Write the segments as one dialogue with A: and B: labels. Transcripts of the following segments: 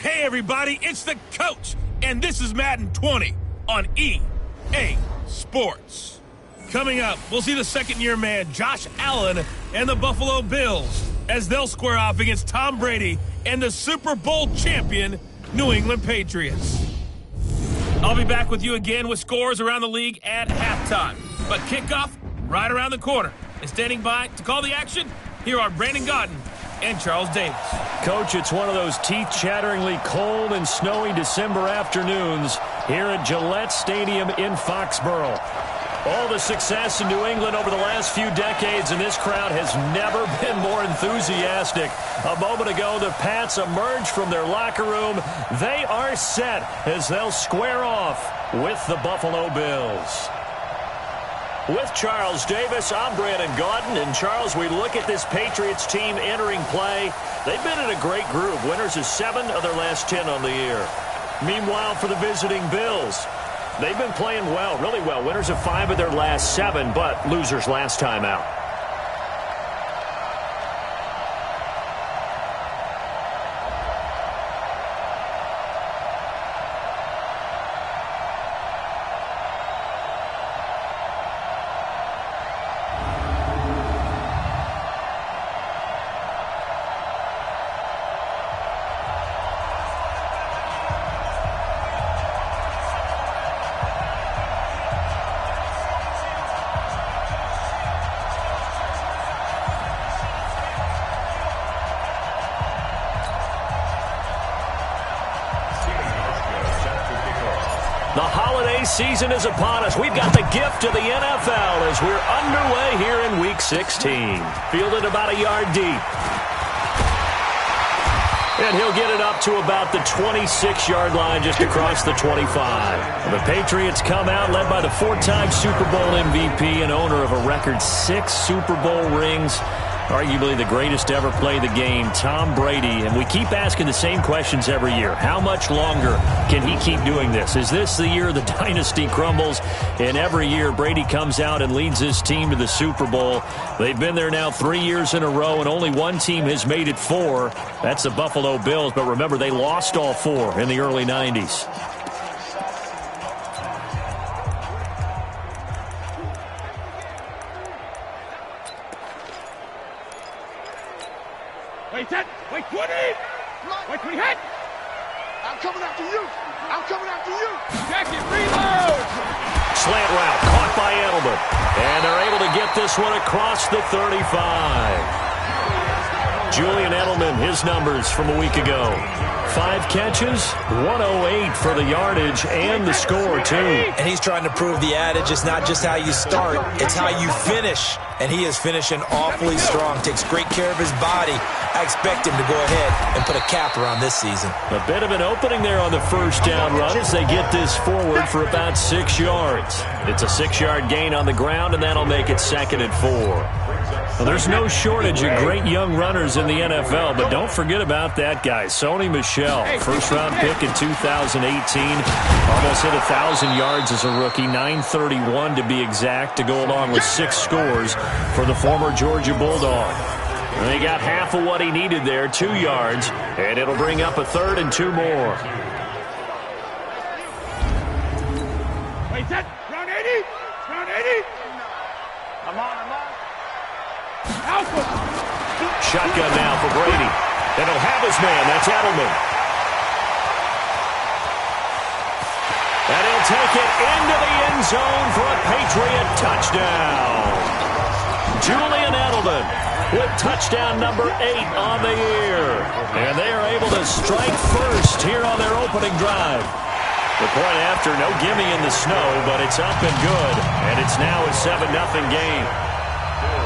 A: Hey everybody, it's the coach, and this is Madden 20 on EA Sports. Coming up, we'll see the second-year man Josh Allen and the Buffalo Bills as they'll square off against Tom Brady and the Super Bowl champion New England Patriots. I'll be back with you again with scores around the league at halftime. But kickoff right around the corner. And standing by to call the action, here are Brandon Gaudin and Charles Davis.
B: Coach, it's one of those teeth-chatteringly cold and snowy December afternoons here at Gillette Stadium in Foxborough. All the success in New England over the last few decades, and this crowd has never been more enthusiastic. A moment ago, the Pats emerged from their locker room. They are set as they'll square off with the Buffalo Bills. With Charles Davis, I'm Brandon Gaudin. And Charles, we look at this Patriots team entering play. They've been in a great group. Winners of 7 of their last 10 on the year. Meanwhile, for the visiting Bills, they've been playing well, really well. Winners of 5 of their last 7, but losers last time out. The holiday season is upon us. We've got the gift of the NFL as we're underway here in Week 16. Fielded about a yard deep. And he'll get it up to about the 26-yard line just across the 25. The Patriots come out led by the 4-time Super Bowl MVP and owner of a record 6 Super Bowl rings. Arguably the greatest to ever play the game, Tom Brady. And we keep asking the same questions every year. How much longer can he keep doing this? Is this the year the dynasty crumbles? And every year Brady comes out and leads his team to the Super Bowl. They've been there now 3 years in a row, and only one team has made it 4. That's the Buffalo Bills. But remember, they lost all 4 in the early 90s.
A: Wait, 10. Wait, 20. Wait, 20. Hit.
C: I'm coming after you. I'm coming after you.
A: Jacket, reload.
B: Slant route caught by Edelman. And they're able to get this one across the 35. Julian Edelman, his numbers from a week ago. 5 catches, 108 for the yardage and the score, too.
D: And he's trying to prove the adage, it's not just how you start, it's how you finish. And he is finishing awfully strong, takes great care of his body. I expect him to go ahead and put a capper on this season. A
B: bit of an opening there on the first down run as they get this forward for about 6 yards. It's a 6-yard gain on the ground, and that'll make it 2nd and 4. Well, there's no shortage of great young runners in the NFL, but don't forget about that guy, Sony Michel. First-round pick in 2018. Almost hit 1,000 yards as a rookie, 931 to be exact, to go along with 6 scores for the former Georgia Bulldog. And they got half of what he needed there, 2 yards, and it'll bring up a 3rd and 2 more.
A: Wait, set. Round 80. Round 80. I'm on. Alpha.
B: Shotgun now for Brady. And he'll have his man. That's Edelman. And he'll take it into the end zone for a Patriot touchdown. Julian Edelman with touchdown number 8 on the year. And they are able to strike first here on their opening drive. The point after, no gimme in the snow, but it's up and good. And it's now a 7-0 game.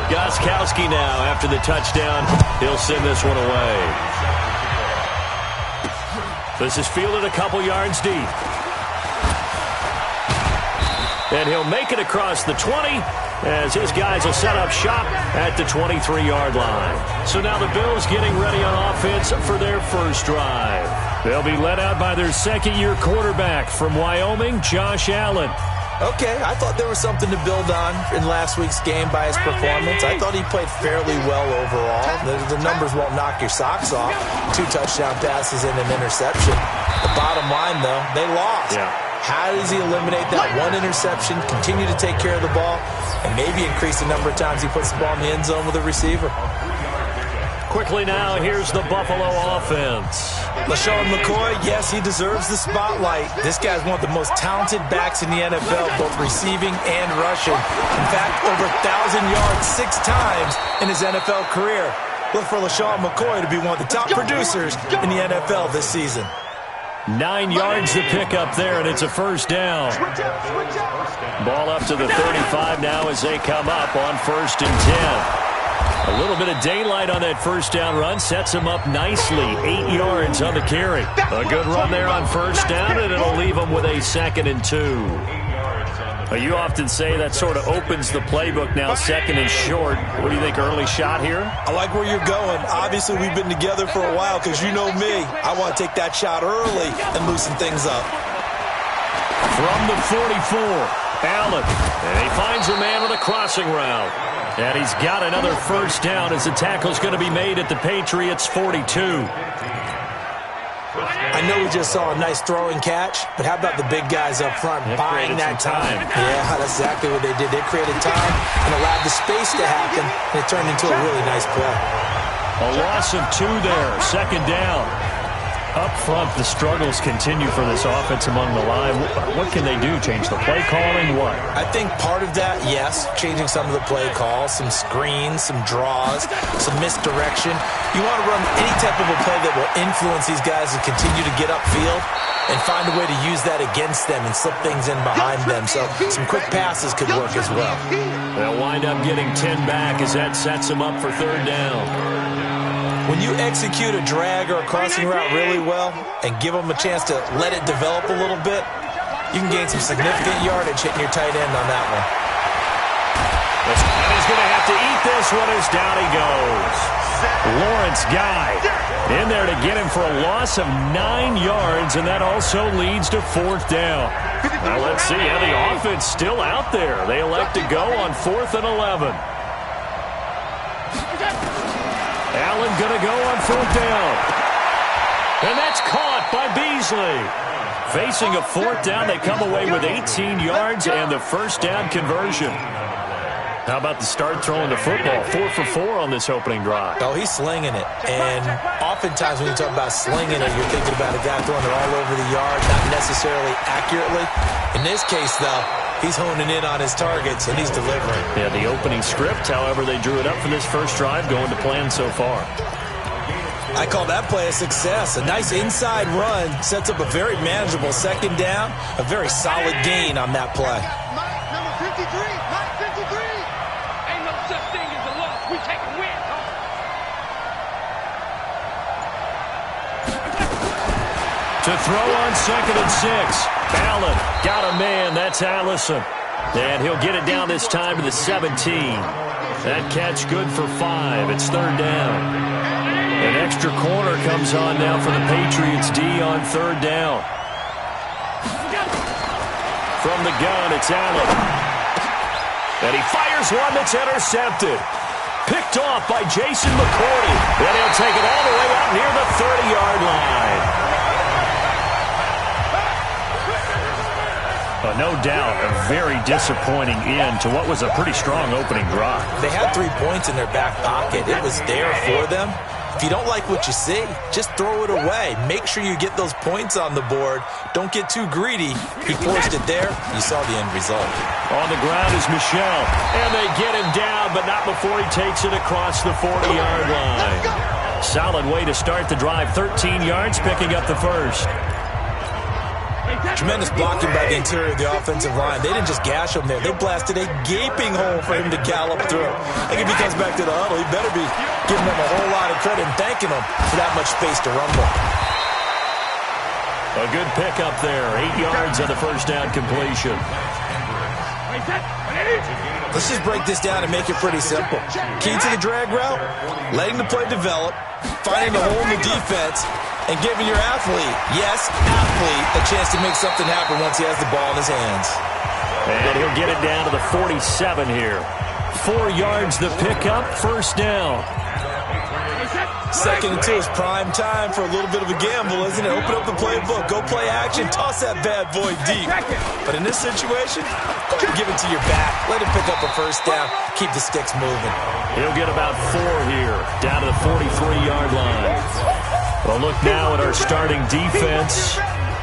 B: Gostkowski now after the touchdown. He'll send this one away. This is fielded a couple yards deep. And he'll make it across the 20 as his guys will set up shop at the 23-yard line. So now the Bills getting ready on offense for their first drive. They'll be led out by their second-year quarterback from Wyoming, Josh Allen.
D: Okay, I thought there was something to build on in last week's game by his performance. I thought he played fairly well overall. The numbers won't knock your socks off. 2 touchdown passes and an interception. The bottom line, though, they lost.
B: Yeah.
D: How does he eliminate that 1 interception, continue to take care of the ball, and maybe increase the number of times he puts the ball in the end zone with a receiver?
B: Quickly now, here's the Buffalo offense.
D: LaShawn McCoy, yes, he deserves the spotlight. This guy's one of the most talented backs in the NFL, both receiving and rushing. In fact, over 1,000 yards 6 times in his NFL career. Look for LaShawn McCoy to be one of the top producers in the NFL this season.
B: 9 yards to pick up there, and it's a first down. Ball up to the 35 now as they come up on 1st and 10. A little bit of daylight on that first down run sets him up nicely. 8 yards on the carry. A good run there on first down, and it'll leave him with a 2nd and 2. You often say that sort of opens the playbook now, 2nd and short. What do you think, early shot here?
D: I like where you're going. Obviously, we've been together for a while because you know me. I want to take that shot early and loosen things up.
B: From the 44, Allen. And he finds a man with a crossing route. And he's got another first down as the tackle's going to be made at the Patriots' 42.
D: I know we just saw a nice throwing catch, but how about the big guys up front buying that time? Yeah, that's exactly what they did. They created time and allowed the space to happen, and it turned into a really nice play.
B: A loss of 2 there, 2nd down. Up front, the struggles continue for this offense among the line. What can they do? Change the play calling? What?
D: I think part of that, yes, changing some of the play calls, some screens, some draws, some misdirection. You want to run any type of a play that will influence these guys to continue to get upfield and find a way to use that against them and slip things in behind them. So some quick passes could work as well.
B: They'll wind up getting 10 back as that sets them up for 3rd down.
D: When you execute a drag or a crossing route really well and give them a chance to let it develop a little bit, you can gain some significant yardage hitting your tight end on that one.
B: And he's going to have to eat this one as down he goes. Lawrence Guy in there to get him for a loss of 9 yards, and that also leads to 4th down. Now let's see how the offense still out there. They elect to go on 4th and 11. Allen going to go on 4th down. And that's caught by Beasley. Facing a 4th down, they come away with 18 yards and the first down conversion. How about the start throwing the football? 4 for 4 on this opening drive.
D: Oh, he's slinging it. And oftentimes when you talk about slinging it, you're thinking about a guy throwing it all over the yard, not necessarily accurately. In this case, though, he's honing in on his targets, and he's delivering.
B: Yeah, the opening script, however, they drew it up for this first drive, going to plan so far.
D: I call that play a success. A nice inside run sets up a very manageable 2nd down, a very solid gain on that play.
C: Number 53, Mike 53. Ain't no such thing as a loss. We take a win.
B: To throw on 2nd and 6. Allen got a man. That's Allison. And he'll get it down this time to the 17. That catch good for 5. It's 3rd down. An extra corner comes on now for the Patriots D on 3rd down. From the gun, it's Allen. And he fires one that's intercepted. Picked off by Jason McCourty. And he'll take it all the way out near the 30-yard line. No doubt, a very disappointing end to what was a pretty strong opening drive.
D: They had 3 points in their back pocket. It was there for them. If you don't like what you see, just throw it away. Make sure you get those points on the board. Don't get too greedy. He forced it there. You saw the end result.
B: On the ground is Michel. And they get him down, but not before he takes it across the 40-yard line. Solid way to start the drive. 13 yards, picking up the first.
D: Tremendous blocking by the interior of the offensive line. They didn't just gash him there. They blasted a gaping hole for him to gallop through. I think if he comes back to the huddle, he better be giving them a whole lot of credit and thanking them for that much space to rumble.
B: A good pickup there. 8 yards on the first down completion.
D: Let's just break this down and make it pretty simple. Key to the drag route, letting the play develop, finding the hole in the defense, and giving your athlete, yes, athlete, a chance to make something happen once he has the ball in his hands.
B: And he'll get it down to the 47 here. 4 yards the pickup, first down.
D: 2nd and 2 is prime time for a little bit of a gamble, isn't it? Open up the playbook, go play action, toss that bad boy deep. But in this situation, go ahead and give it to your back. Let him pick up a first down. Keep the sticks moving.
B: He'll get about 4 here, down to the 43-yard line. Well, look now at our starting defense.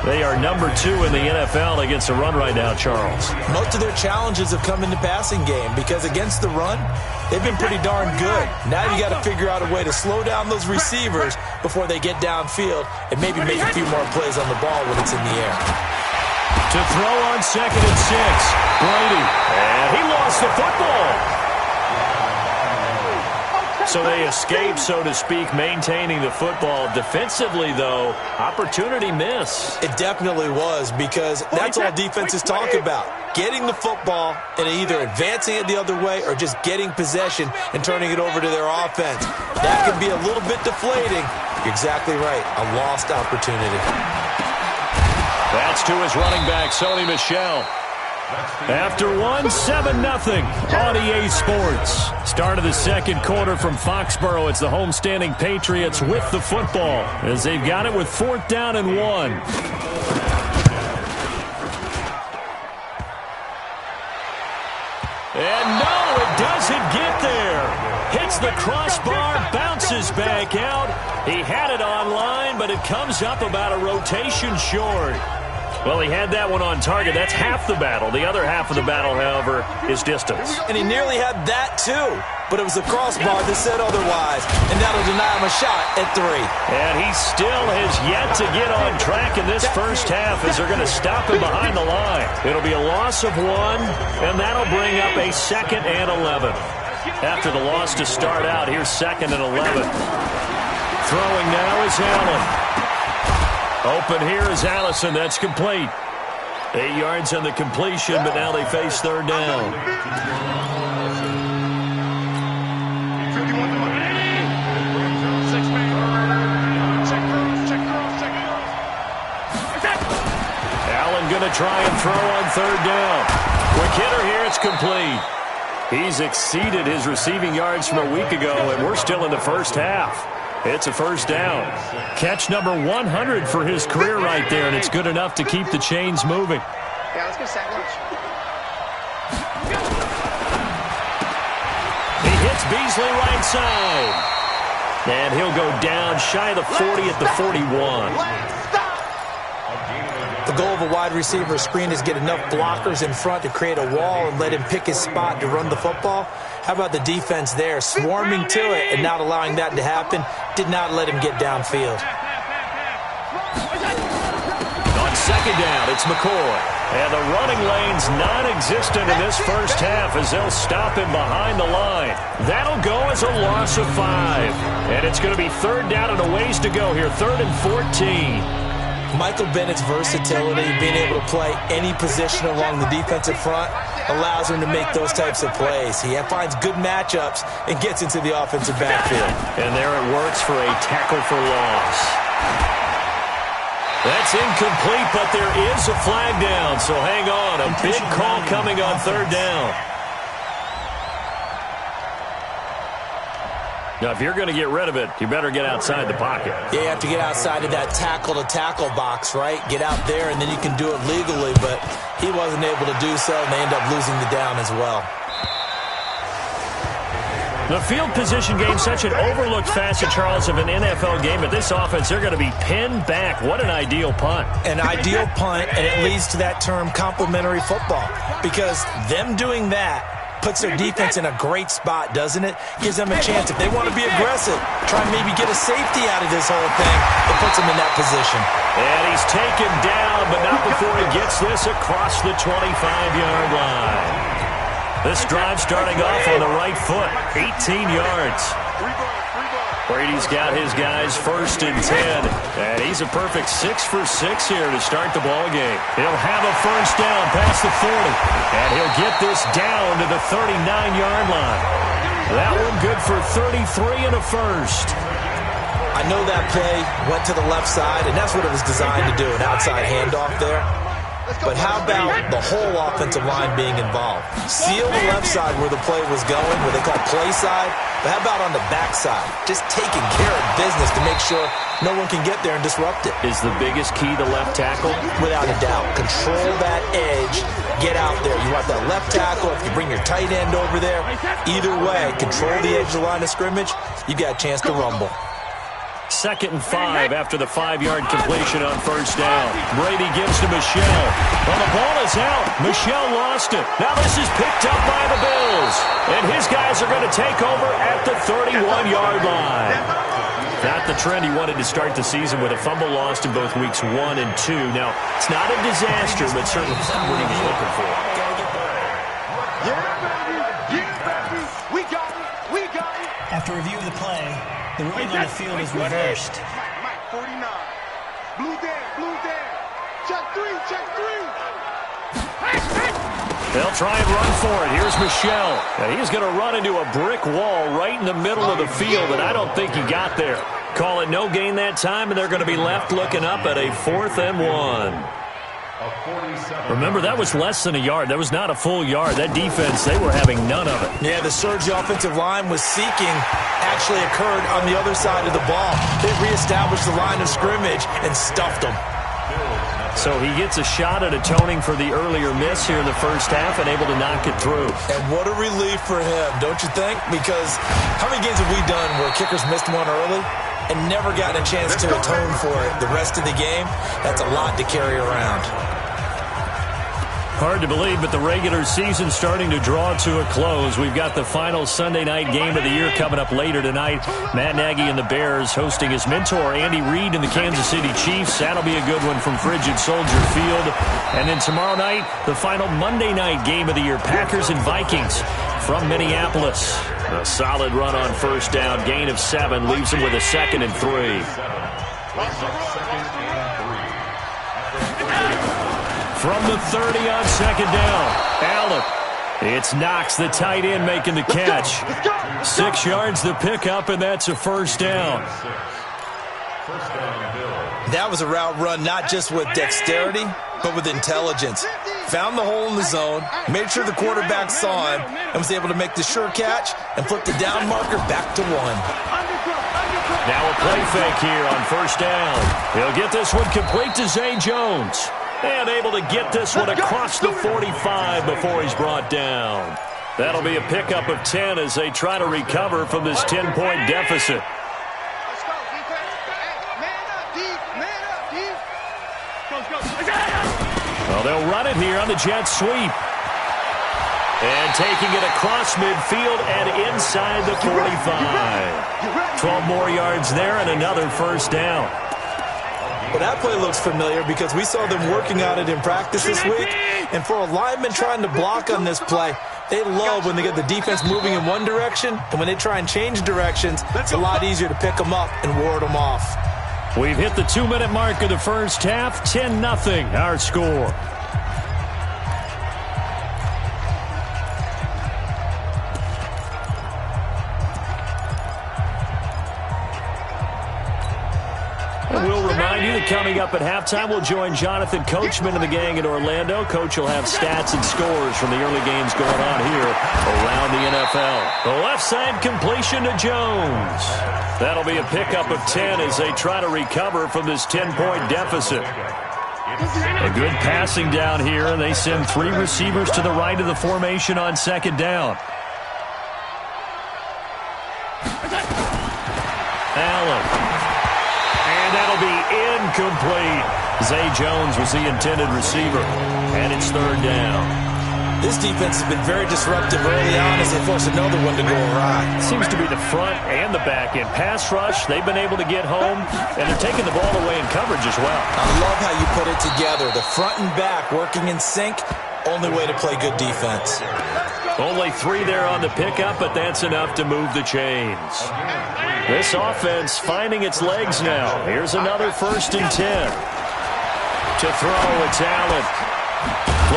B: They are number 2 in the NFL against the run right now, Charles.
D: Most of their challenges have come in the passing game because against the run, they've been pretty darn good. Now you got to figure out a way to slow down those receivers before they get downfield and maybe make a few more plays on the ball when it's in the air.
B: To throw on 2nd and 6, Brady. And he lost the football. So they escape, so to speak, maintaining the football. Defensively, though, opportunity miss.
D: It definitely was, because that's all defenses talk about. Getting the football and either advancing it the other way or just getting possession and turning it over to their offense. That can be a little bit deflating. You're exactly right. A lost opportunity.
B: That's to his running back, Sony Michel. After 7-0 on EA Sports. Start of the second quarter from Foxborough. It's the homestanding Patriots with the football as they've got it with 4th down and 1. And no, it doesn't get there. Hits the crossbar, bounces back out. He had it online, but it comes up about a rotation short. Well, he had that one on target. That's half the battle. The other half of the battle, however, is distance.
D: And he nearly had that, too. But it was the crossbar that said otherwise. And that'll deny him a shot at 3.
B: And he still has yet to get on track in this first half as they're going to stop him behind the line. It'll be a loss of 1, and that'll bring up a 2nd and 11. After the loss to start out, here's 2nd and 11. Throwing now is Allen. Open here is Allison. That's complete. 8 yards on the completion, but now they face 3rd down. Allen going to try and throw on 3rd down. Quick hitter here. It's complete. He's exceeded his receiving yards from a week ago, and we're still in the first half. It's a first down. Catch number 100 for his career right there, and it's good enough to keep the chains moving.
E: Yeah, let's go sandwich.
B: He hits Beasley right side. And he'll go down shy of the 40 at the 41.
D: The goal of a wide receiver screen is get enough blockers in front to create a wall and let him pick his spot to run the football. How about the defense there, swarming to it and not allowing that to happen? Did not let him get downfield.
B: On 2nd down, it's McCoy. And the running lane's non-existent in this first half as they'll stop him behind the line. That'll go as a loss of 5. And it's going to be 3rd down and a ways to go here, 3rd and 14.
D: Michael Bennett's versatility, being able to play any position along the defensive front, allows him to make those types of plays. He finds good matchups and gets into the offensive backfield.
B: And there it works for a tackle for loss. That's incomplete, but there is a flag down, so hang on. A big call coming on 3rd down. Now, if you're going to get rid of it, you better get outside the pocket.
D: Yeah, you have to get outside of that tackle-to-tackle box, right? Get out there, and then you can do it legally, but he wasn't able to do so, and they end up losing the down as well.
B: The field position game, such an overlooked facet, Charles, of an NFL game. But this offense, they're going to be pinned back. What an ideal punt.
D: An ideal punt, and it leads to that term complementary football, because them doing that puts their defense in a great spot, doesn't it? Gives them a chance. If they want to be aggressive, try and maybe get a safety out of this whole thing, it puts them in that position.
B: And he's taken down, but not before he gets this across the 25-yard line. This drive starting off on the right foot, 18 yards. Brady's got his guys 1st and 10, and he's a perfect 6 for 6 here to start the ball game. He'll have a first down past the 40, and he'll get this down to the 39-yard line. That one good for 33 and a first.
D: I know that play went to the left side, and that's what it was designed to do, an outside handoff there. But how about the whole offensive line being involved? Seal the left side where the play was going, where they call play side. But how about on the back side? Just taking care of business to make sure no one can get there and disrupt it.
B: Is the biggest key the left tackle?
D: Without a doubt. Control that edge. Get out there. You want that left tackle. If you bring your tight end over there, either way, control the edge of the line of scrimmage, you got a chance to rumble.
B: 2nd and 5 after the 5-yard completion on first down. Brady gives to Michel. Well, the ball is out. Michel lost it. Now this is picked up by the Bills. And his guys are going to take over at the 31-yard line. Not the trend he wanted to start the season with a fumble lost in both weeks 1 and 2. Now, it's not a disaster, but certainly not what he was looking for.
C: Yeah, baby. Yeah, baby. We got it. We got it.
E: After review of the play, the ruling on the field is reversed.
C: Mike 49. Blue there. Check 3.
B: They'll try and run for it. Here's Michel. Now he's going to run into a brick wall right in the middle of the field, and I don't think he got there. Call it no gain that time, and they're going to be left looking up at a 4th and 1. Remember, that was less than a yard. That was not a full yard. That defense, they were having none of it.
D: Yeah, the surge the offensive line was seeking actually occurred on the other side of the ball. They reestablished the line of scrimmage and stuffed them.
B: So he gets a shot at atoning for the earlier miss here in the first half and able to knock it through.
D: And what a relief for him, don't you think? Because how many games have we done where kickers missed one early and never gotten a chance to atone for it the rest of the game? That's a lot to carry around.
B: Hard to believe, but the regular season starting to draw to a close. We've got the final Sunday night game of the year coming up later tonight. Matt Nagy and the Bears hosting his mentor, Andy Reid, and the Kansas City Chiefs. That'll be a good one from Frigid Soldier Field. And then tomorrow night, the final Monday night game of the year, Packers and Vikings from Minneapolis. A solid run on first down. Gain of 7 leaves them with a 2nd and 3. From the 30 on 2nd down, Allen. It's Knox, the tight end, making the catch. 6 yards the pickup, and that's a first down.
D: That was a route run not just with dexterity, but with intelligence. Found the hole in the zone, made sure the quarterback saw him, and was able to make the sure catch and flip the down marker back to 1.
B: Now a play fake here on first down. He'll get this one complete to Zay Jones. And able to get this one across the 45 before he's brought down. That'll be a pickup of 10 as they try to recover from this 10-point deficit.
C: Let's go, defense. Man up, deep. Go.
B: Well, they'll run it here on the jet sweep. And taking it across midfield and inside the 45. 12 more yards there and another first down.
D: Well, that play looks familiar because we saw them working on it in practice this week. And for a lineman trying to block on this play, they love when they get the defense moving in one direction. And when they try and change directions, it's a lot easier to pick them up and ward them off.
B: We've hit the 2-minute mark of the first half. 10-0 our score. We'll remind you that coming up at halftime, we'll join Jonathan Coachman and the gang in Orlando. Coach will have stats and scores from the early games going on here around the NFL. The left side completion to Jones. That'll be a pickup of 10 as they try to recover from this 10-point deficit. A good passing down here, and they send 3 receivers to the right of the formation on 2nd down. Allen. That'll be incomplete. Zay Jones was the intended receiver, and it's 3rd down.
D: This defense has been very disruptive early on as they force another one to go awry.
B: Seems to be the front and the back end. Pass rush, they've been able to get home, and they're taking the ball away in coverage as well.
D: I love how you put it together. The front and back working in sync, only way to play good defense.
B: Only 3 there on the pickup, but that's enough to move the chains. This offense finding its legs now. Here's another 1st and 10. To throw, it's Allen.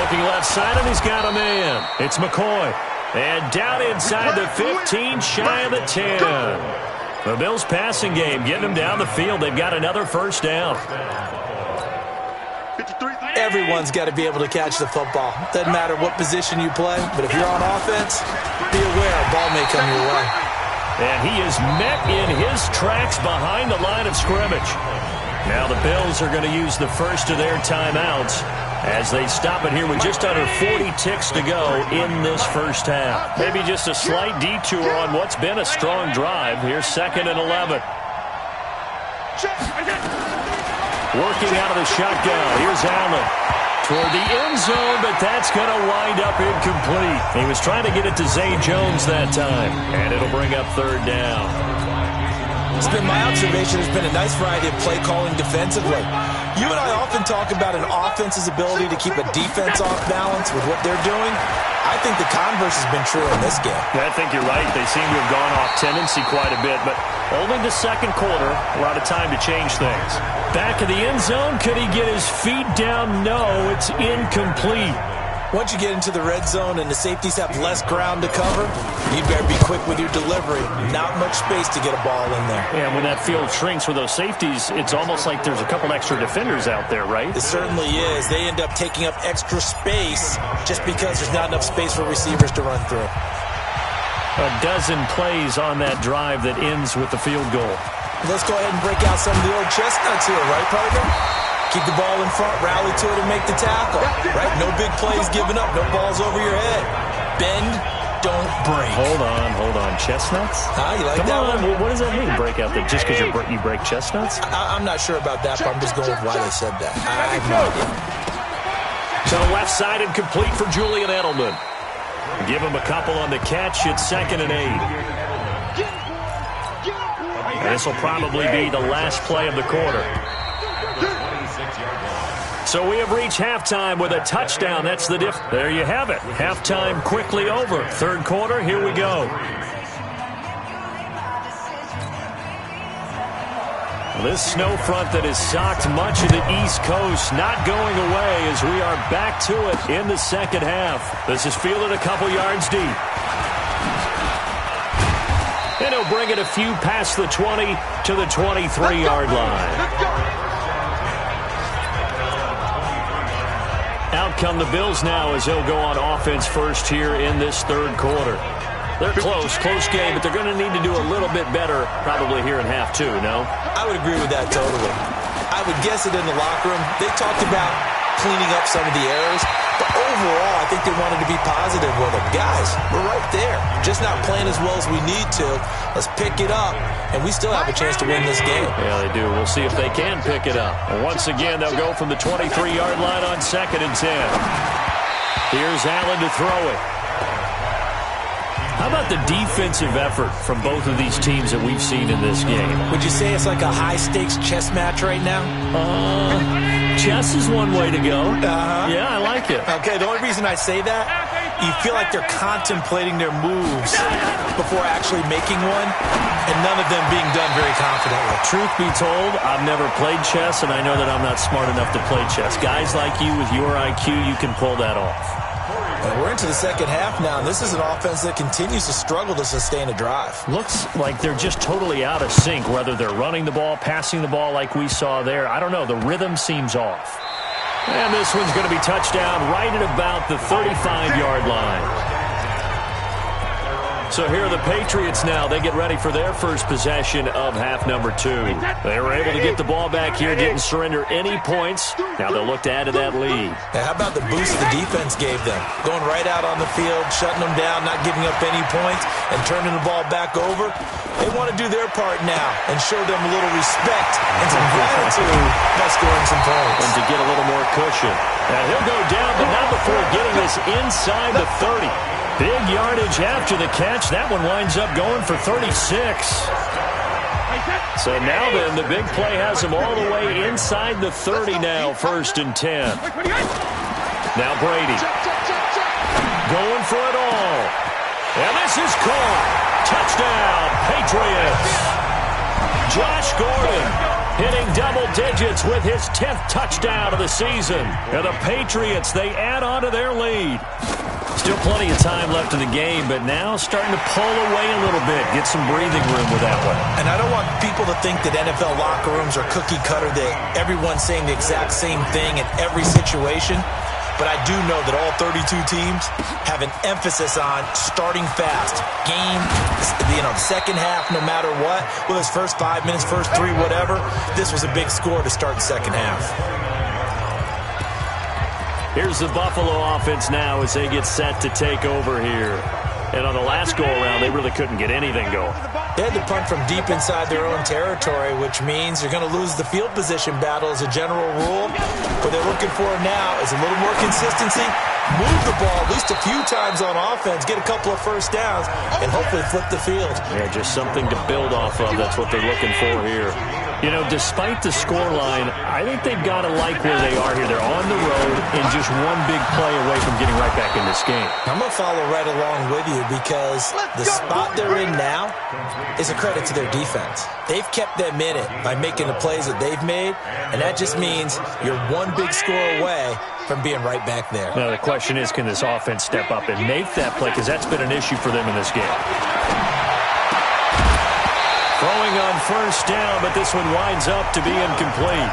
B: Looking left side, and he's got a man. It's McCoy. And down inside the 15, shy of the 10. The Bills passing game, getting them down the field. They've got another first down.
D: Everyone's got to be able to catch the football. Doesn't matter what position you play, but if you're on offense, be aware a ball may come your way.
B: And he is met in his tracks behind the line of scrimmage. Now the Bills are going to use the first of their timeouts as they stop it here with just under 40 ticks to go in this first half. Maybe just a slight detour on what's been a strong drive. Here's 2nd and 11. Working out of the shotgun. Here's Allen toward the end zone, but that's going to wind up incomplete. He was trying to get it to Zay Jones that time, and it'll bring up 3rd down.
D: It's been my observation there's been a nice variety of play calling defensively. You and I often talk about an offense's ability to keep a defense off balance with what they're doing. I think the converse has been true in this game.
B: I think you're right. They seem to have gone off tendency quite a bit, but only the second quarter, a lot of time to change things. Back of the end zone, could he get his feet down? No, it's incomplete.
D: Once you get into the red zone and the safeties have less ground to cover, you better be quick with your delivery. Not much space to get a ball in there.
B: Yeah, when that field shrinks with those safeties, it's almost like there's a couple extra defenders out there, right?
D: It certainly is. They end up taking up extra space just because there's not enough space for receivers to run through.
B: A dozen plays on that drive that ends with the field goal.
D: Let's go ahead and break out some of the old chestnuts here, right, partner? Keep the ball in front, rally to it, and make the tackle. Right? No big plays given up, no balls over your head. Bend, don't break.
B: Hold on. Chestnuts?
D: You like
B: Come
D: that
B: on.
D: one?
B: What does that mean, break out? That just because you break chestnuts?
D: I'm not sure about that, but I'm just going with why they said that. I have no idea.
B: To the left side and complete for Julian Edelman. Give him a couple on the catch. It's 2nd and 8. And this will probably be the last play of the quarter. So we have reached halftime with a touchdown. That's the diff. There you have it. Halftime quickly over. 3rd quarter, here we go. This snow front that has socked much of the East Coast not going away as we are back to it in the second half. This is fielded a couple yards deep. And he'll bring it a few past the 20 to the 23-yard line. Out come the Bills now as they'll go on offense first here in this 3rd quarter. They're close game, but they're going to need to do a little bit better probably here in half 2, no?
D: I would agree with that totally. I would guess it in the locker room. They talked about cleaning up some of the errors, but overall, I think they wanted to be positive with them. Guys, we're right there. Just not playing as well as we need to. Let's pick it up, and we still have a chance to win this game.
B: Yeah, they do. We'll see if they can pick it up. And once again, they'll go from the 23-yard line on 2nd and 10. Here's Allen to throw it. How about the defensive effort from both of these teams that we've seen in this game?
D: Would you say it's like a high-stakes chess match right now?
B: Chess is one way to go. Yeah, I like it.
D: Okay, the only reason I say that, you feel like they're contemplating their moves before actually making one, and none of them being done very confidently.
B: Truth be told, I've never played chess, and I know that I'm not smart enough to play chess. Guys like you with your IQ, you can pull that off.
D: And we're into the second half now, and this is an offense that continues to struggle to sustain a drive.
B: Looks like they're just totally out of sync, whether they're running the ball, passing the ball like we saw there. I don't know. The rhythm seems off. And this one's going to be touchdown right at about the 35-yard line. So here are the Patriots now. They get ready for their first possession of half number 2. They were able to get the ball back here, didn't surrender any points. Now they'll look to add to that lead.
D: Now, how about the boost the defense gave them? Going right out on the field, shutting them down, not giving up any points, and turning the ball back over. They want to do their part now and show them a little respect and some gratitude by scoring some points.
B: And to get a little more cushion. Now he'll go down, but not before getting this inside the 30. Big yardage after the catch. That one winds up going for 36. So now then, the big play has him all the way inside the 30 now, 1st and 10. Now Brady. Going for it all. And this is caught. Touchdown, Patriots. Josh Gordon hitting double digits with his 10th touchdown of the season. And the Patriots, they add on to their lead. Still plenty of time left in the game, but now starting to pull away a little bit, get some breathing room with that one.
D: And I don't want people to think that NFL locker rooms are cookie cutter, that everyone's saying the exact same thing in every situation. But I do know that all 32 teams have an emphasis on starting fast. Game, second half, no matter what. Whether it's first 5 minutes, first 3, whatever. This was a big score to start the second half.
B: Here's the Buffalo offense now as they get set to take over here. And on the last go-around, they really couldn't get anything going.
D: They had to punt from deep inside their own territory, which means you're going to lose the field position battle as a general rule. What they're looking for now is a little more consistency, move the ball at least a few times on offense, get a couple of first downs, and hopefully flip the field.
B: Yeah, just something to build off of. That's what they're looking for here. You know, despite the scoreline, I think they've got to like where they are here. They're on the road and just one big play away from getting right back in this game.
D: I'm going to follow right along with you because the spot they're in now is a credit to their defense. They've kept them in it by making the plays that they've made, and that just means you're one big score away from being right back there.
B: Now, the question is, can this offense step up and make that play? Because that's been an issue for them in this game. Throwing on first down, but this one winds up to be incomplete.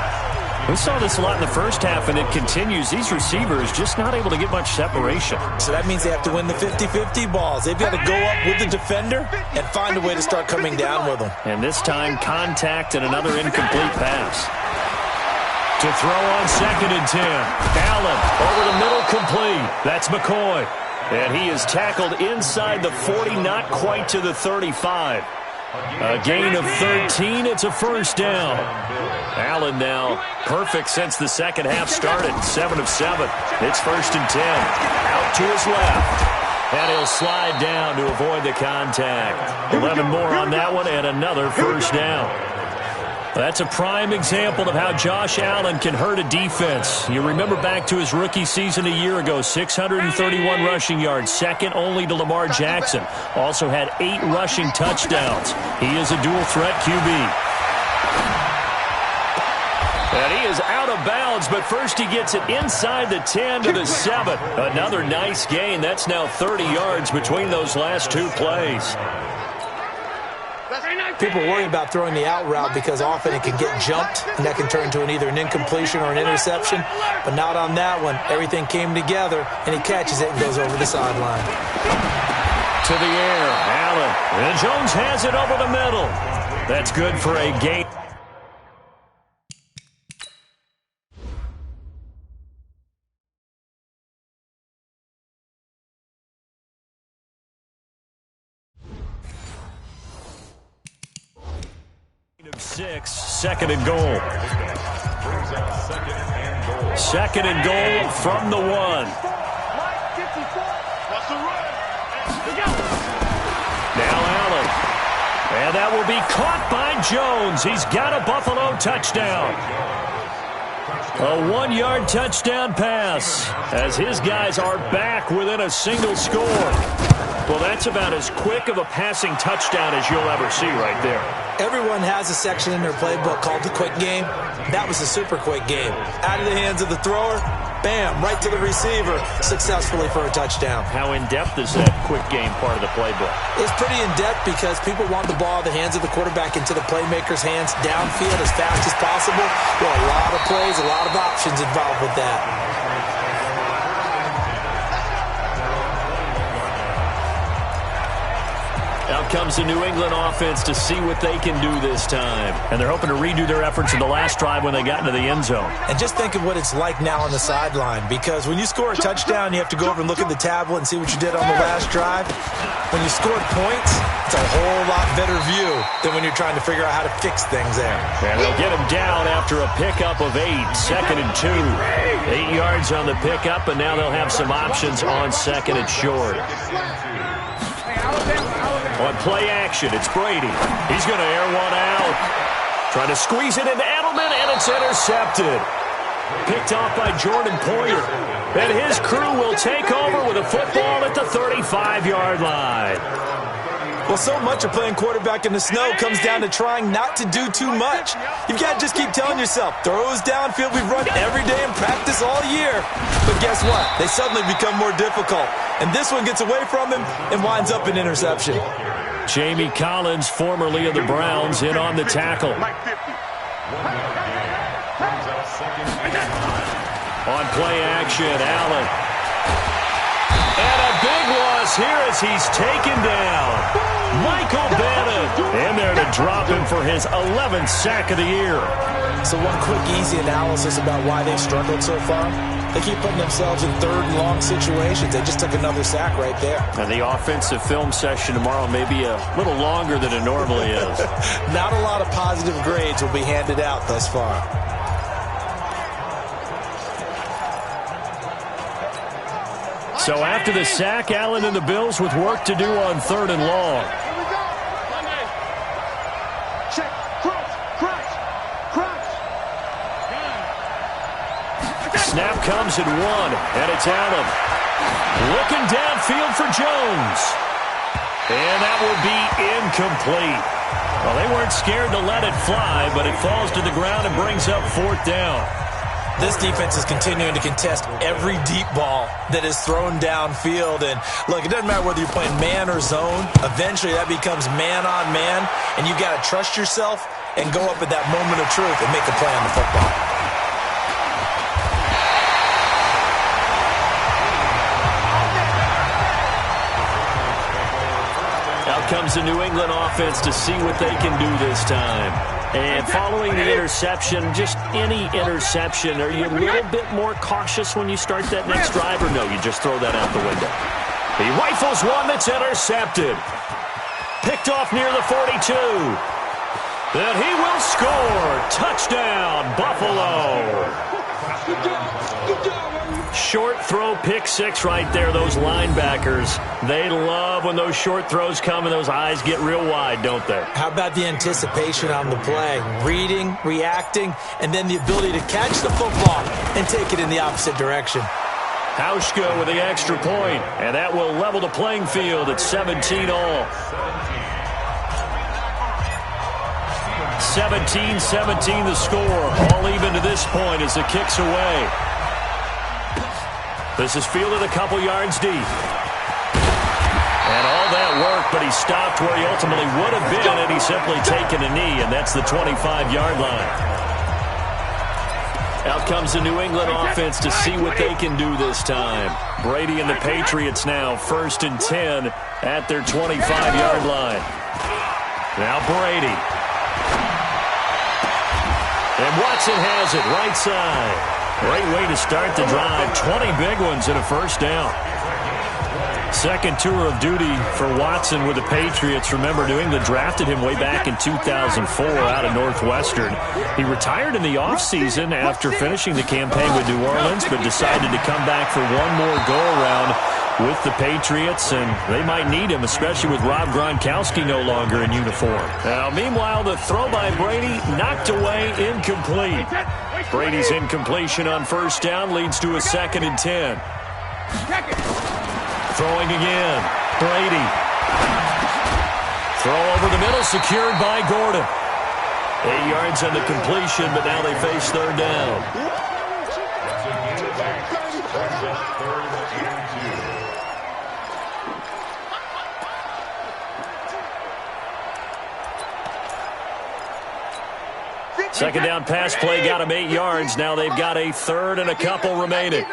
B: We saw this a lot in the first half, and it continues. These receivers just not able to get much separation.
D: So that means they have to win the 50-50 balls. They've got to go up with the defender and find a way to start coming down with them.
B: And this time, contact and another incomplete pass. To throw on 2nd and 10. Allen over the middle, complete. That's McCoy. And he is tackled inside the 40, not quite to the 35. A gain of 13. It's a first down. Allen now perfect since the second half started. 7 of 7. It's 1st and 10. Out to his left. And he'll slide down to avoid the contact. 11 more on that one and another first down. That's a prime example of how Josh Allen can hurt a defense. You remember back to his rookie season a year ago, 631 rushing yards, second only to Lamar Jackson. Also had 8 rushing touchdowns. He is a dual-threat QB. And he is out of bounds, but first he gets it inside the 10 to the 7. Another nice gain. That's now 30 yards between those last 2 plays.
D: People worry about throwing the out route because often it can get jumped, and that can turn into either an incompletion or an interception. But not on that one. Everything came together, and he catches it and goes over the sideline.
B: To the air, Allen. And Jones has it over the middle. That's good for a gain. Of 6, 2nd and goal. 2nd and goal from the 1. Now Allen. And that will be caught by Jones. He's got a Buffalo touchdown. A 1-yard touchdown pass as his guys are back within a single score. Well, that's about as quick of a passing touchdown as you'll ever see right there.
D: Everyone has a section in their playbook called the quick game. That was a super quick game. Out of the hands of the thrower, bam, right to the receiver, successfully for a touchdown.
B: How in-depth is that quick game part of the playbook?
D: It's pretty in-depth because people want the ball in the hands of the quarterback into the playmaker's hands downfield as fast as possible. There are a lot of plays, a lot of options involved with that.
B: Out comes the New England offense to see what they can do this time. And they're hoping to redo their efforts in the last drive when they got into the end zone.
D: And just think of what it's like now on the sideline, because when you score a touchdown, you have to go over and look at the tablet and see what you did on the last drive. When you scored points, it's a whole lot better view than when you're trying to figure out how to fix things there.
B: And they'll get him down after a pickup of 8, 2nd and 2. 8 yards on the pickup, and now they'll have some options on 2nd and short. On play action, it's Brady. He's going to air one out. Trying to squeeze it into Edelman, and it's intercepted. Picked off by Jordan Poyer. And his crew will take over with a football at the 35-yard line.
D: Well, so much of playing quarterback in the snow comes down to trying not to do too much. You've got to just keep telling yourself, throws downfield we've run every day in practice all year. But guess what? They suddenly become more difficult. And this one gets away from him and winds up an interception.
B: Jamie Collins, formerly of the Browns, in on the tackle. On play action, Allen. And a big loss here as he's taken down. Michael Bennett in there to drop him for his 11th sack of the year.
D: So one quick, easy analysis about why they've struggled so far. They keep putting themselves in third and long situations. They just took another sack right there.
B: And the offensive film session tomorrow may be a little longer than it normally is.
D: Not a lot of positive grades will be handed out thus far.
B: So after the sack, Allen and the Bills with work to do on third and long.
C: Check. Cross.
B: Snap comes at 1, and it's Allen. Looking downfield for Jones. And that will be incomplete. Well, they weren't scared to let it fly, but it falls to the ground and brings up 4th down.
D: This defense is continuing to contest every deep ball that is thrown downfield. And, look, it doesn't matter whether you're playing man or zone. Eventually, that becomes man on man, and you've got to trust yourself and go up at that moment of truth and make a play on the football.
B: Out comes the New England offense to see what they can do this time. And following the interception, just any interception, are you a little bit more cautious when you start that next drive, or no, you just throw that out the window? He rifles one that's intercepted. Picked off near the 42. Then he will score. Touchdown, Buffalo. Short throw, pick 6 right there. Those linebackers, they love when those short throws come and those eyes get real wide, don't they?
D: How about the anticipation on the play? Reading, reacting, and then the ability to catch the football and take it in the opposite direction.
B: Hauschka with the extra point, and that will level the playing field at 17 all. 17-17 the score. All even to this point as the kick's away. This is fielded a couple yards deep. And all that work, but he stopped where he ultimately would have been, and he's simply taken a knee, and that's the 25-yard line. Out comes the New England offense to see what they can do this time. Brady and the Patriots now 1st and 10 at their 25-yard line. Now Brady. And Watson has it right side. Great way to start the drive. 20 big ones and a 1st down. Second tour of duty for Watson with the Patriots. Remember, New England drafted him way back in 2004 out of Northwestern. He retired in the offseason after finishing the campaign with New Orleans, but decided to come back for one more go-around with the Patriots, and they might need him, especially with Rob Gronkowski no longer in uniform. Now, meanwhile, the throw by Brady knocked away, incomplete. Brady's incompletion on 1st down leads to a 2nd and 10. Throwing again. Brady. Throw over the middle, secured by Gordon. 8 yards on the completion, but now they face 3rd down. Second down pass play got him 8 yards. Now they've got a 3rd and a couple remaining.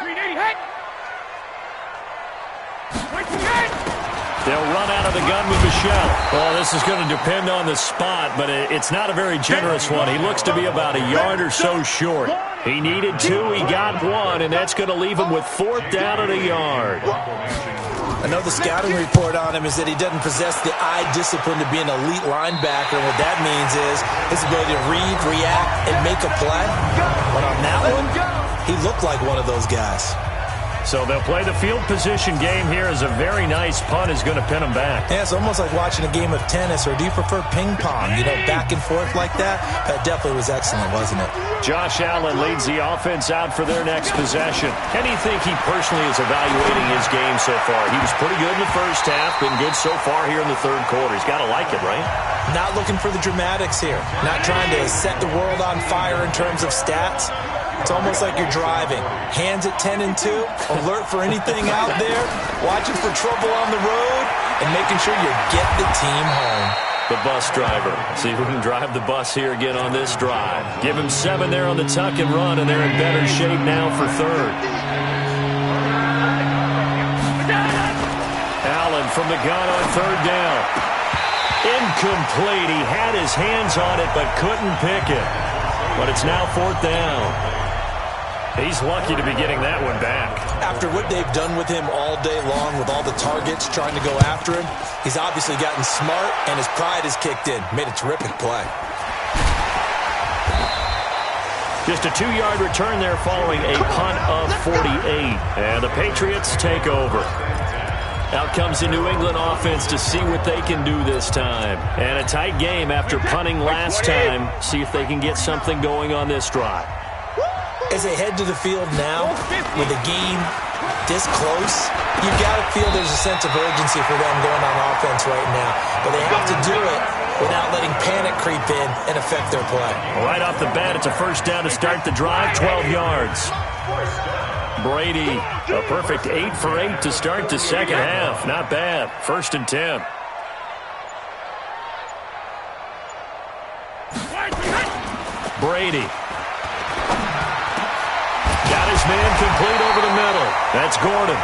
B: They'll run out of the gun with Michelle. Well, this is going to depend on the spot, but it's not a very generous one. He looks to be about a yard or so short. He needed 2, he got 1, and that's going to leave him with 4th down and a yard.
D: I know the scouting report on him is that he doesn't possess the eye discipline to be an elite linebacker, and what that means is his ability to read, react, and make a play. But on that one, he looked like one of those guys.
B: So they'll play the field position game here as a very nice punt is going to pin them back.
D: Yeah, it's almost like watching a game of tennis, or do you prefer ping pong? You know, back and forth like that? That definitely was excellent, wasn't it?
B: Josh Allen leads the offense out for their next possession. How do you think he personally is evaluating his game so far? He was pretty good in the first half, been good so far here in the third quarter. He's got to like it, right?
D: Not looking for the dramatics here. Not trying to set the world on fire in terms of stats. It's almost like you're driving. Hands at 10 and 2, alert for anything out there, watching for trouble on the road, and making sure you get the team home.
B: The bus driver. See who can drive the bus here again on this drive. Give him 7 there on the tuck and run, and they're in better shape now for third. Allen from the gun on third down. Incomplete. He had his hands on it but couldn't pick it. But it's now fourth down. He's lucky to be getting that one back.
D: After what they've done with him all day long, with all the targets trying to go after him, he's obviously gotten smart, and his pride has kicked in. Made a terrific play.
B: Just a 2-yard return there following a punt of 48. And the Patriots take over. Out comes the New England offense to see what they can do this time. And a tight game after punting last time. See if they can get something going on this drive.
D: As they head to the field now, with the game this close, you've got to feel there's a sense of urgency for them going on offense right now. But they have to do it without letting panic creep in and affect their play.
B: Right off the bat, it's a first down to start the drive, 12 yards. Brady, a perfect 8 for 8 to start the second half. Not bad. First and 10. Brady. Got his man complete over the middle. That's Gordon.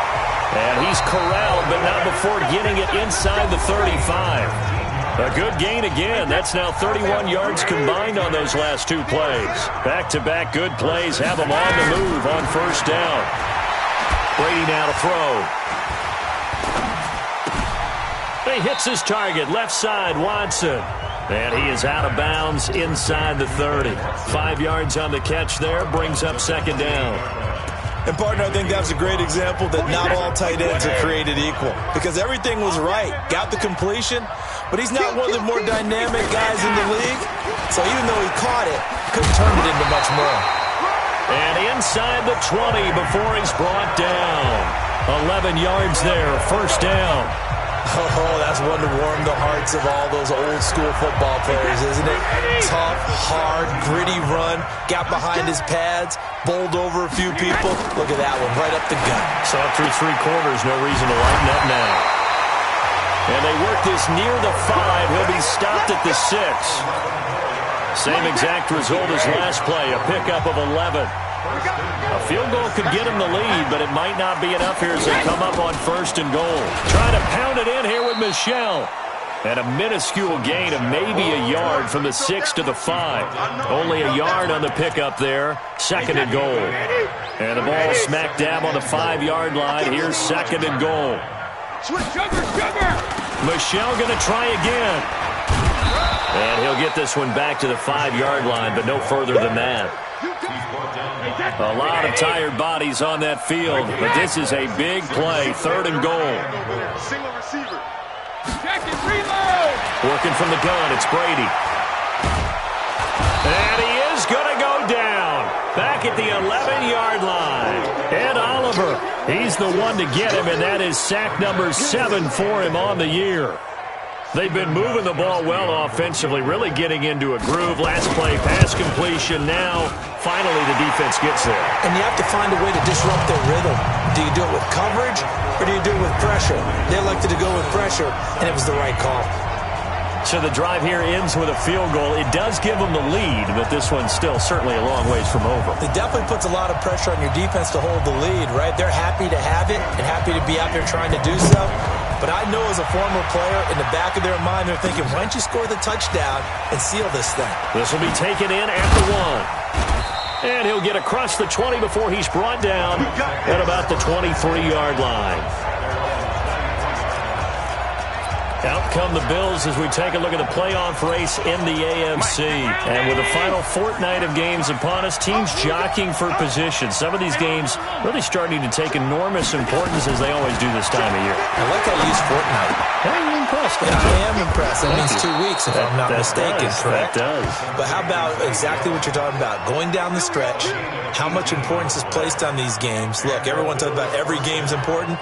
B: And he's corralled, but not before getting it inside the 35. A good gain again. That's now 31 yards combined on those last 2 plays. Back-to-back good plays have them on the move on first down. Brady now to throw. He hits his target. Left side, Watson. And he is out of bounds inside the 30. 5 yards on the catch there. Brings up second down.
D: And, partner, I think that's a great example that not all tight ends are created equal. Because everything was right. Got the completion, but he's not one of the more dynamic guys in the league. So even though he caught it, couldn't turn it into much more.
B: And inside the 20 before he's brought down. 11 yards there. First down.
D: Oh, that's one to warm the hearts of all those old-school football players, isn't it? Tough, hard, gritty run. Got behind his pads, bowled over a few people. Look at that one, right up the gut.
B: Saw it through 3 quarters. No reason to lighten up now. And they work this near the 5. He'll be stopped at the 6. Same exact result as last play, a pickup of 11. A field goal could get him the lead, but it might not be enough here as they come up on first and goal. Trying to pound it in here with Michel. And a minuscule gain of maybe a yard from the 6 to the 5. Only a yard on the pickup there. Second and goal. And the ball smack dab on the 5-yard line. Here's second and goal. Michel going to try again. And he'll get this one back to the 5-yard line, but no further than that. A lot of tired bodies on that field, but this is a big play. Third and goal.
C: Single receiver. Check and reload.
B: Working from the gun, it's Brady. And he is going to go down. Back at the 11-yard line. Ed Oliver, he's the one to get him, and that is sack number 7 for him on the year. They've been moving the ball well offensively, really getting into a groove. Last play, pass completion. Now, finally, the defense gets there.
D: And you have to find a way to disrupt their rhythm. Do you do it with coverage, or do you do it with pressure? They elected to go with pressure, and it was the right call.
B: So the drive here ends with a field goal. It does give them the lead, but this one's still certainly a long ways from over.
D: It definitely puts a lot of pressure on your defense to hold the lead, right? They're happy to have it and happy to be out there trying to do so. But I know as a former player, in the back of their mind, they're thinking, why don't you score the touchdown and seal this thing?
B: This will be taken in at the 1. And he'll get across the 20 before he's brought down at about the 23-yard line. Out come the Bills as we take a look at the playoff race in the AFC. And with the final fortnight of games upon us, teams jockeying for position. Some of these games really starting to take enormous importance as they always do this time of year.
D: I like how you use fortnight.
B: I'm impressed.
D: Yeah, I am impressed. That means 2 weeks, if I'm not mistaken, correct?
B: That does.
D: But how about exactly what you're talking about? Going down the stretch, how much importance is placed on these games? Look, everyone talks about every game's important.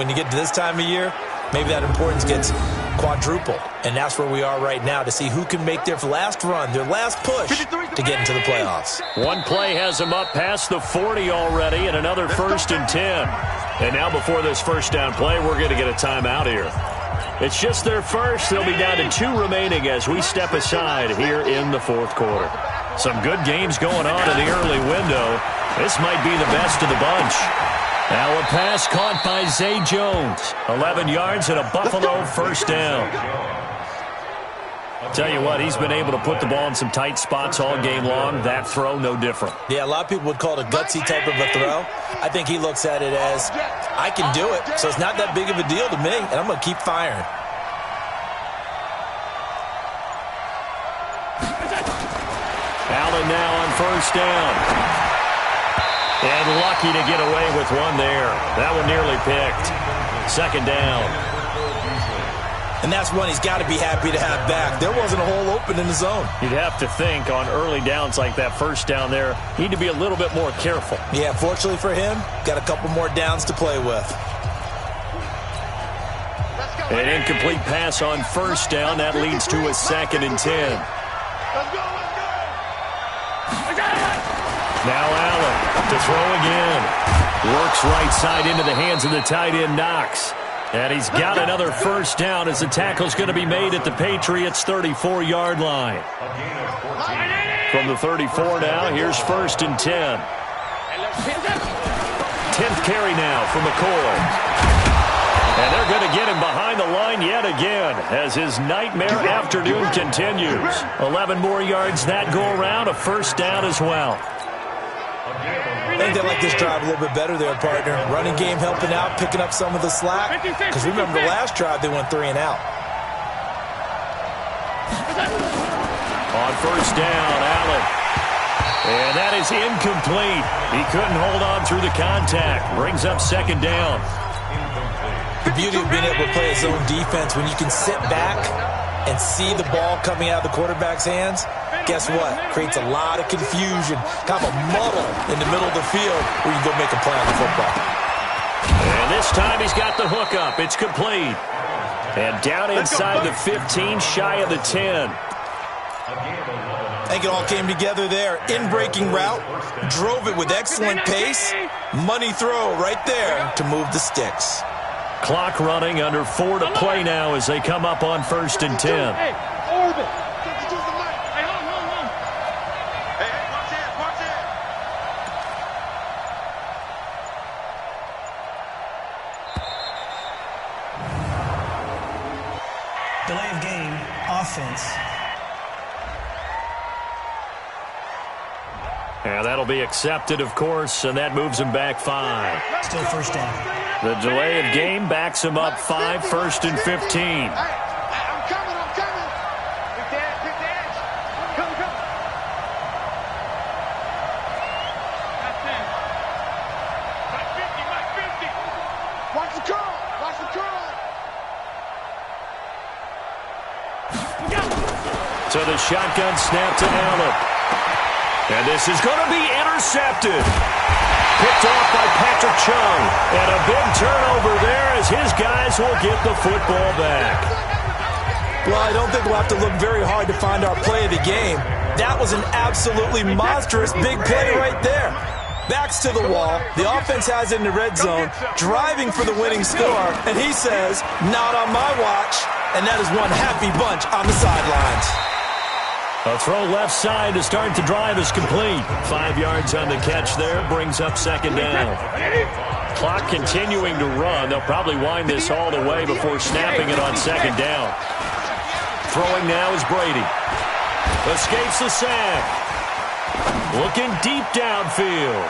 D: When you get to this time of year, maybe that importance gets quadrupled. And that's where we are right now to see who can make their last run, their last push to get into the playoffs.
B: One play has them up past the 40 already, and another 1st and 10. And now before this first down play, we're going to get a timeout here. It's just their first. They'll be down to 2 remaining as we step aside here in the 4th quarter. Some good games going on in the early window. This might be the best of the bunch. Now a pass caught by Zay Jones. 11 yards and a Buffalo first down. Tell you what, he's been able to put the ball in some tight spots all game long. That throw, no different.
D: Yeah, a lot of people would call it a gutsy type of a throw. I think he looks at it as, I can do it, so it's not that big of a deal to me, and I'm going to keep firing.
B: Allen now on first down. And lucky to get away with one there. That one nearly picked. 2nd down.
D: And that's one he's got to be happy to have back. There wasn't a hole open in the zone.
B: You'd have to think on early downs like that first down there, need to be a little bit more careful.
D: Yeah, fortunately for him, got a couple more downs to play with.
B: An incomplete pass on first down. That leads to a 2nd and 10.
C: Let's go.
B: Now Allen to throw again. Works right side into the hands of the tight end Knox. And he's got another first down as the tackle's going to be made at the Patriots' 34-yard line. From the 34 now, here's 1st and 10. 10th carry now for McCoy. And they're going to get him behind the line yet again as his nightmare afternoon continues. 11 more yards that go around, a first down as well.
D: I think they like this drive a little bit better there, partner. Running game helping out, picking up some of the slack. Because remember the last drive, they went 3 and out.
B: On first down, Allen. And that is incomplete. He couldn't hold on through the contact. Brings up 2nd down.
D: The beauty of being able to play a zone defense when you can sit back and see the ball coming out of the quarterback's hands, guess what? Creates a lot of confusion, kind of a muddle in the middle of the field where you go make a play on the football.
B: And this time he's got the hook up. It's complete. And down inside the 15, shy of the 10.
D: I think it all came together there. In-breaking route, drove it with excellent pace. Money throw right there to move the sticks.
B: Clock running, under 4 to play now as they come up on 1st and 10.
C: Hey, orbit. Hey, hold. Hey, watch it.
E: Delay of game, offense.
B: And that'll be accepted, of course, and that moves him back 5.
E: Still first down.
B: The delay of game backs him up 5, 1st and 15.
C: Hey, I'm coming. Big dash. Come. That's it. Mike 50. Watch the curl.
B: So the shotgun snap to Allen. And this is going to be intercepted. Picked off by Patrick Chung. And a big turnover there as his guys will get the football back.
D: Well, I don't think we'll have to look very hard to find our play of the game. That was an absolutely monstrous big play right there. Backs to the wall. The offense has it in the red zone, driving for the winning score. And he says, not on my watch. And that is one happy bunch on the sidelines.
B: A throw left side to start the drive is complete. 5 yards on the catch there, brings up 2nd down. Clock continuing to run. They'll probably wind this all the way before snapping it on 2nd down. Throwing now is Brady. Escapes the sack. Looking deep downfield.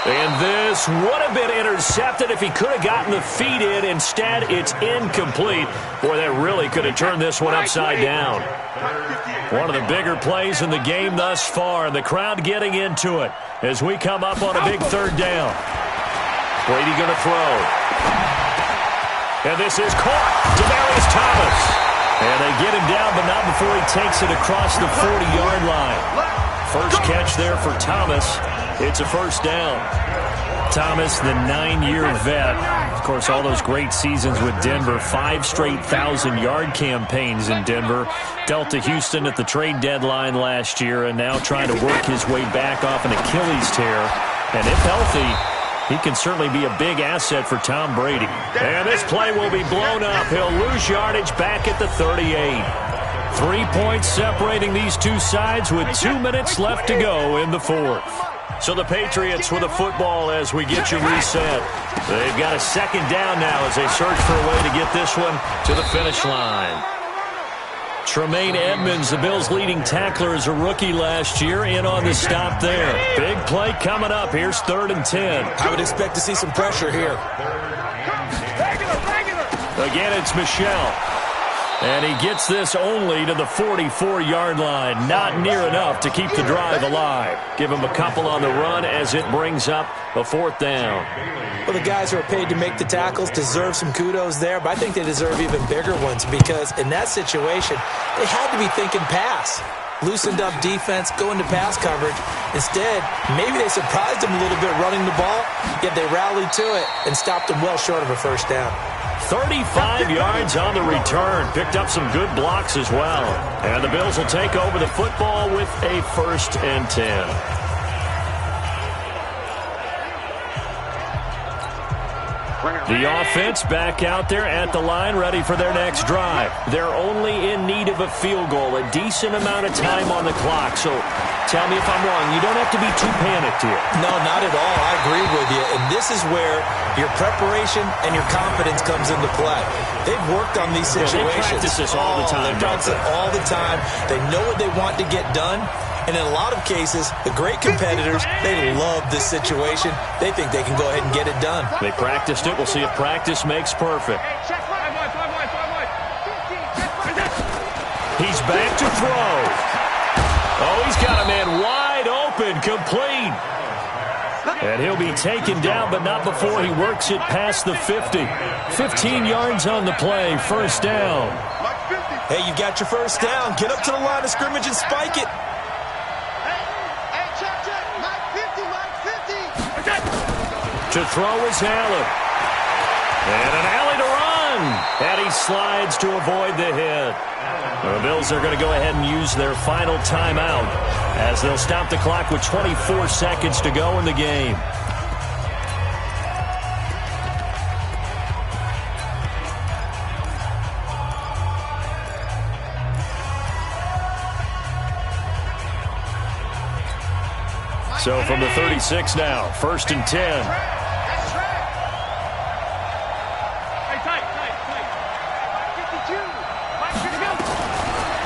B: And this would have been intercepted if he could have gotten the feet in. Instead, it's incomplete. Boy, that really could have turned this one upside down. One of the bigger plays in the game thus far. The crowd getting into it as we come up on a big third down. Brady going to throw. And this is caught. Demaryius Thomas. And they get him down, but not before he takes it across the 40-yard line. First catch there for Thomas. It's a first down. Thomas, the 9-year vet. Of course, all those great seasons with Denver. 5 straight 1,000-yard campaigns in Denver. Dealt to Houston at the trade deadline last year, and now trying to work his way back off an Achilles tear. And if healthy, he can certainly be a big asset for Tom Brady. And this play will be blown up. He'll lose yardage back at the 38. 3 points separating these two sides with 2 minutes left to go in the fourth. So the Patriots with a football as we get you reset. They've got a second down now as they search for a way to get this one to the finish line. Tremaine Edmonds, the Bills' leading tackler as a rookie last year, in on the stop there. Big play coming up. Here's 3rd and 10.
D: I would expect to see some pressure here.
B: Again, it's Michel. And he gets this only to the 44-yard line. Not near enough to keep the drive alive. Give him a couple on the run as it brings up a 4th down.
D: Well, the guys who are paid to make the tackles deserve some kudos there, but I think they deserve even bigger ones because in that situation, they had to be thinking pass. Loosened up defense, going to pass coverage. Instead, maybe they surprised them a little bit running the ball, yet they rallied to it and stopped them well short of a first down.
B: 35 yards on the return. Picked up some good blocks as well. And the Bills will take over the football with a 1st and 10. The offense back out there at the line, ready for their next drive. They're only in need of a field goal, a decent amount of time on the clock. So tell me if I'm wrong. You don't have to be too panicked here.
D: No, not at all. I agree with you. And this is where your preparation and your confidence comes into play. They've worked on these situations.
B: They practice this all the time.
D: They practice it all the time. They know what they want to get done. And in a lot of cases, the great competitors, they love this situation. They think they can go ahead and get it done.
B: They practiced it. We'll see if practice makes perfect. He's back to throw. Oh, he's got a man wide open, complete. And he'll be taken down, but not before he works it past the 50. 15 yards on the play, first down.
D: Hey, you got your first down. Get up to the line of scrimmage and spike it.
B: To throw is Allen. And an alley to run. And he slides to avoid the hit. The Bills are going to go ahead and use their final timeout as they'll stop the clock with 24 seconds to go in the game. So from the 36 now, 1st and 10.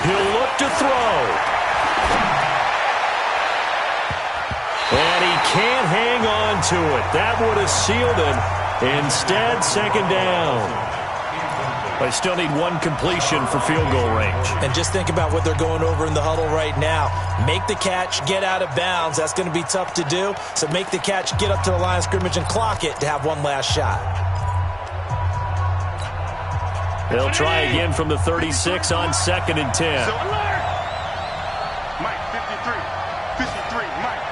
B: He'll look to throw. And he can't hang on to it. That would have sealed it. Instead, 2nd down. They still need one completion for field goal range.
D: And just think about what they're going over in the huddle right now. Make the catch, get out of bounds. That's going to be tough to do. So make the catch, get up to the line of scrimmage, and clock it to have one last shot.
B: They'll try again from the 36 on 2nd and 10.
C: So alert! Mike, 53. 53, Mike.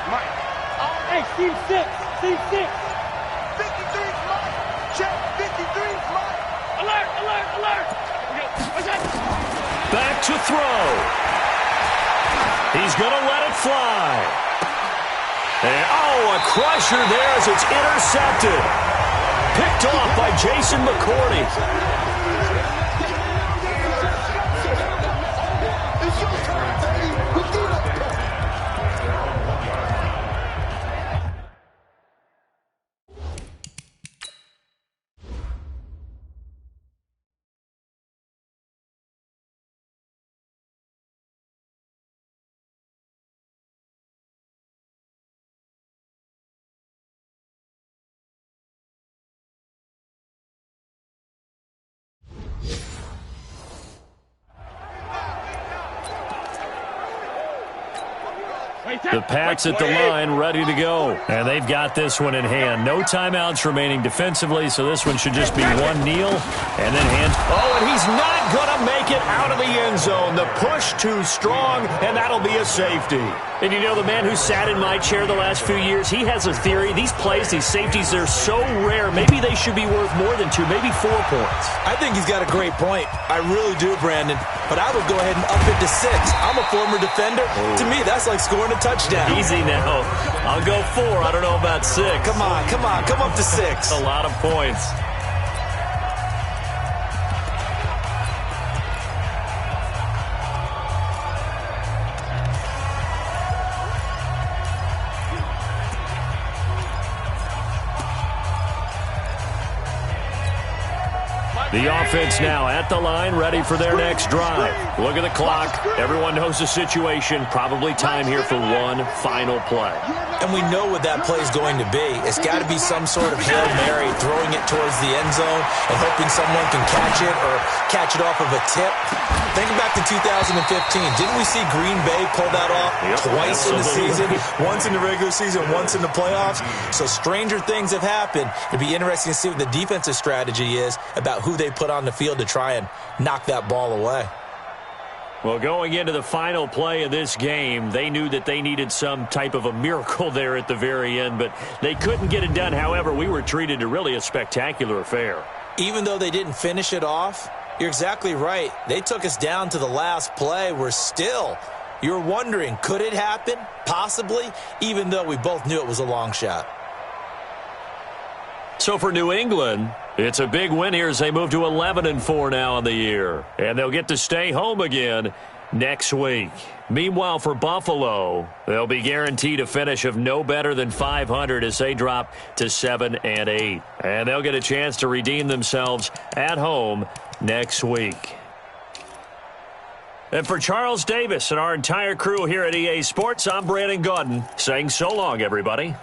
C: Hey, Steve 6. Steve 6. 53's Mike. Check, 53's Mike. Alert!
B: Back to throw. He's going to let it fly. And, a crusher there as it's intercepted. Picked off by Jason McCourty. The Pats at the line, ready to go. And they've got this one in hand. No timeouts remaining defensively, so this one should just be one kneel and then hands. Oh, and he's not going to make it out of the end zone. The push too strong, and that'll be a safety. And you know, the man who sat in my chair the last few years, he has a theory. These plays, these safeties, they're so rare. Maybe they should be worth more than 2, maybe 4 points.
D: I think he's got a great point. I really do, Brandon. But I would go ahead and up it to 6. I'm a former defender. To me, that's like scoring a touchdown.
B: Easy now. I'll go 4. I don't know about 6.
D: Come on. Come up to 6.
B: A lot of points. The offense now at the line, ready for their next drive. Look at the clock. Everyone knows the situation. Probably time here for one final play.
D: And we know what that play is going to be. It's got to be some sort of Hail Mary, throwing it towards the end zone and hoping someone can catch it or catch it off of a tip. Think back to 2015. Didn't we see Green Bay pull that off twice in the season? Once in the regular season, once in the playoffs. So stranger things have happened. It'd be interesting to see what the defensive strategy is about who they put on the field to try and knock that ball away.
B: Well, going into the final play of this game, they knew that they needed some type of a miracle there at the very end, but they couldn't get it done. However, we were treated to really a spectacular affair.
D: Even though they didn't finish it off, you're exactly right. They took us down to the last play. You're wondering, could it happen? Possibly, even though we both knew it was a long shot.
B: So for New England, it's a big win here as they move to 11-4 now in the year. And they'll get to stay home again next week. Meanwhile, for Buffalo, they'll be guaranteed a finish of no better than 500 as they drop to 7-8. And they'll get a chance to redeem themselves at home next week. And for Charles Davis and our entire crew here at EA Sports, I'm Brandon Gaudin saying so long, everybody.